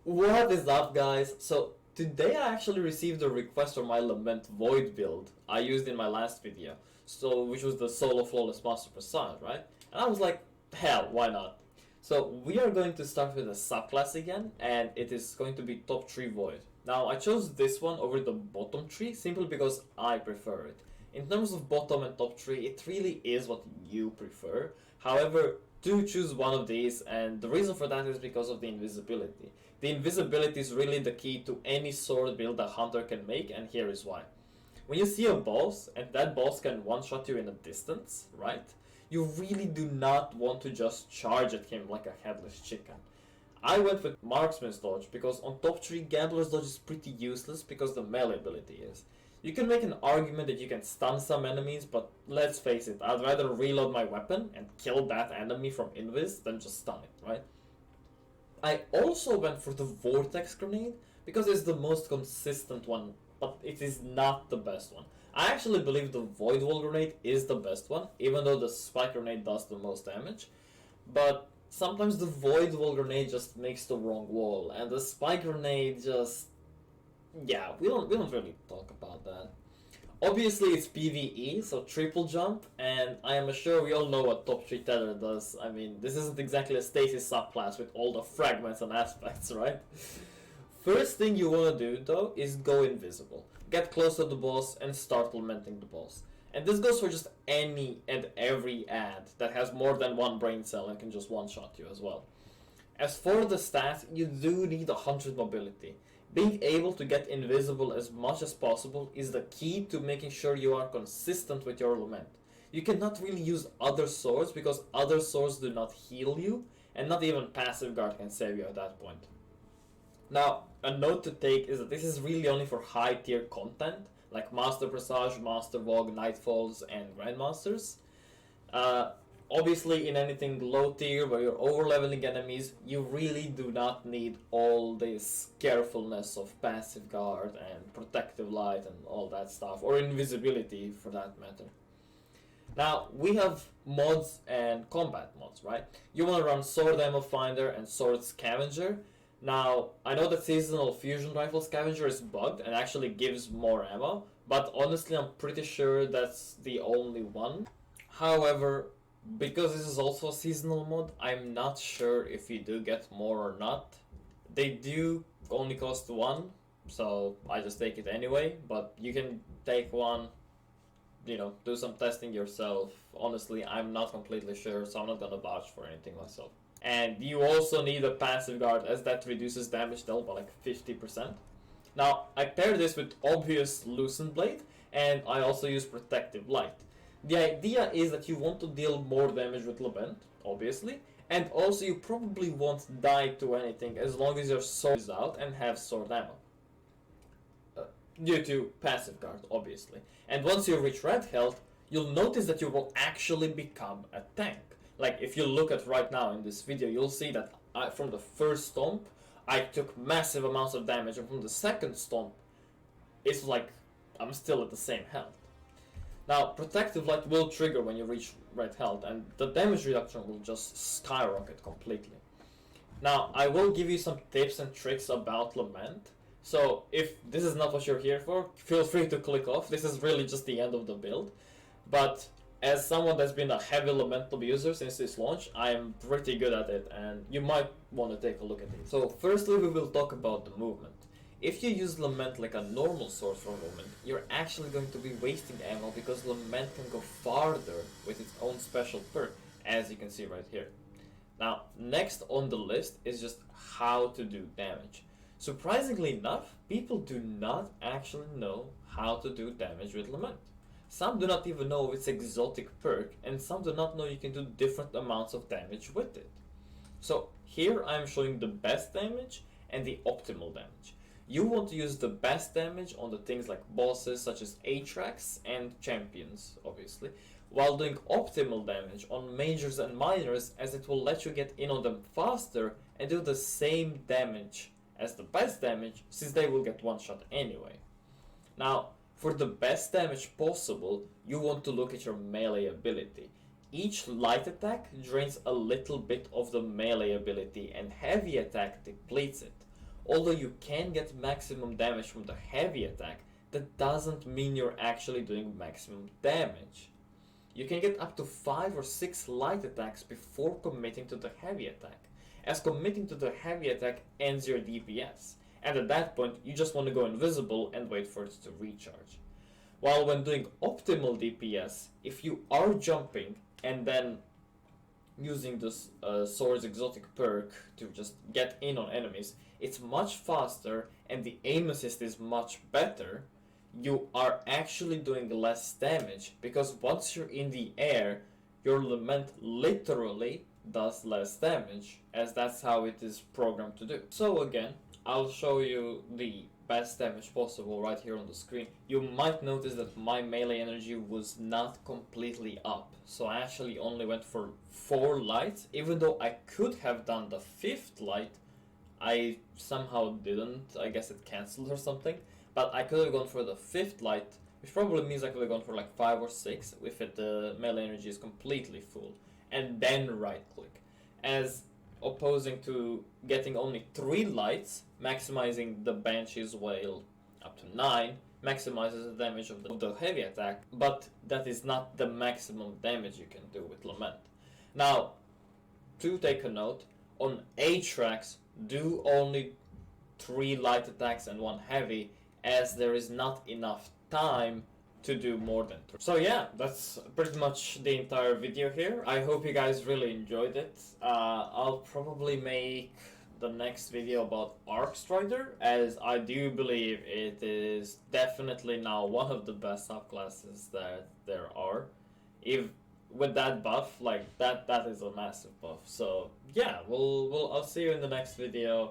What is up, guys? So today I actually received a request for my Lament Void build I used in my last video, which was the solo flawless master PRESAGE, right? And I was like, hell, why not? So we are going to start with a subclass again, and it is going to be top 3 Void. Now I chose this one over the bottom 3 simply because I prefer it. In terms of bottom and top 3, it really is what you prefer. However, do choose one of these, and the reason for that is because of the invisibility. The invisibility is really the key to any sword build a hunter can make, and here is why. When you see a boss, and that boss can one-shot you in a distance, right? You really do not want to just charge at him like a headless chicken. I went with Marksman's Dodge because on top 3 Gambler's Dodge is pretty useless because the melee ability is. You can make an argument that you can stun some enemies, but let's face it, I'd rather reload my weapon and kill that enemy from invis than just stun it, right? I also went for the Vortex Grenade because it's the most consistent one, but it is not the best one. I actually believe the Void Wall Grenade is the best one, even though the Spike Grenade does the most damage. But sometimes the Void Wall Grenade just makes the wrong wall, and the Spike Grenade just... yeah, we don't really talk about that. Obviously it's PvE, so triple jump, and I am sure we all know what top 3 tether does. I mean, this isn't exactly a stasis subclass with all the fragments and aspects, right? First thing you want to do though is go invisible. Get close to the boss and start lamenting the boss. And this goes for just any and every ad that has more than one brain cell and can just one-shot you as well. As for the stats, you do need 100 mobility. Being able to get invisible as much as possible is the key to making sure you are consistent with your Lament. You cannot really use other swords because other swords do not heal you, and not even Passive Guard can save you at that point. Now, a note to take is that this is really only for high tier content, like Master PRESAGE, Master Vogue, Nightfalls, and Grandmasters. Obviously, in anything low tier where you're over-leveling enemies, you really do not need all this carefulness of Passive Guard and Protective Light and all that stuff, or invisibility for that matter. Now, we have mods and combat mods, right? You want to run Sword Ammo Finder and Sword Scavenger. Now, I know that Seasonal Fusion Rifle Scavenger is bugged and actually gives more ammo, but honestly I'm pretty sure that's the only one. However, because this is also a seasonal mod, I'm not sure if you do get more or not. They do only cost 1, so I just take it anyway, but you can take one, do some testing yourself. Honestly, I'm not completely sure, so I'm not gonna vouch for anything myself. And you also need a Passive Guard, as that reduces damage dealt by like 50%. Now, I pair this with obvious Loosened Blade, and I also use Protective Light. The idea is that you want to deal more damage with Lament, obviously, and also you probably won't die to anything as long as your sword is out and have sword ammo. Due to Passive Guard, obviously. And once you reach red health, you'll notice that you will actually become a tank. Like, if you look at right now in this video, you'll see that from the first stomp, I took massive amounts of damage, and from the second stomp, it's like I'm still at the same health. Now, Protective Light will trigger when you reach red health, and the damage reduction will just skyrocket completely. Now, I will give you some tips and tricks about Lament, so if this is not what you're here for, feel free to click off. This is really just the end of the build, but as someone that's been a heavy Lament user since its launch, I am pretty good at it, and you might want to take a look at it. So, firstly, we will talk about the movement. If you use Lament like a normal sword for movement, you're actually going to be wasting ammo because Lament can go farther with its own special perk, as you can see right here. Now, next on the list is just how to do damage. Surprisingly enough, people do not actually know how to do damage with Lament. Some do not even know its exotic perk, and some do not know you can do different amounts of damage with it. So here I am showing the best damage and the optimal damage. You want to use the best damage on the things like bosses such as Atrax and champions, obviously, while doing optimal damage on majors and minors, as it will let you get in on them faster and do the same damage as the best damage, since they will get one shot anyway. Now, for the best damage possible, you want to look at your melee ability. Each light attack drains a little bit of the melee ability and heavy attack depletes it. Although you can get maximum damage from the heavy attack, that doesn't mean you're actually doing maximum damage. You can get up to 5 or 6 light attacks before committing to the heavy attack, as committing to the heavy attack ends your DPS, and at that point you just want to go invisible and wait for it to recharge. While when doing optimal DPS, if you are jumping and then using this Sword's exotic perk to just get in on enemies, it's much faster and the aim assist is much better. You are actually doing less damage because once you're in the air, your Lament literally does less damage, as that's how it is programmed to do. So again, I'll show you the best damage possible right here on the screen. You might notice that my melee energy was not completely up, so I actually only went for 4 lights. Even though I could have done the 5th light, I somehow didn't. I guess it cancelled or something. But I could have gone for the 5th light, which probably means I could have gone for like 5 or 6 if the melee energy is completely full, and then right click. As opposing to getting only 3 lights, maximizing the Banshee's Wail up to 9, maximizes the damage of the heavy attack, but that is not the maximum damage you can do with Lament. Now, to take a note, on A tracks, do only 3 light attacks and 1 heavy, as there is not enough time to do more than 3. So yeah, that's pretty much the entire video here. I hope you guys really enjoyed it. I'll probably make the next video about Arc Strider, as I do believe it is definitely now one of the best subclasses that there are. If with that buff, like that is a massive buff. So yeah, I'll see you in the next video.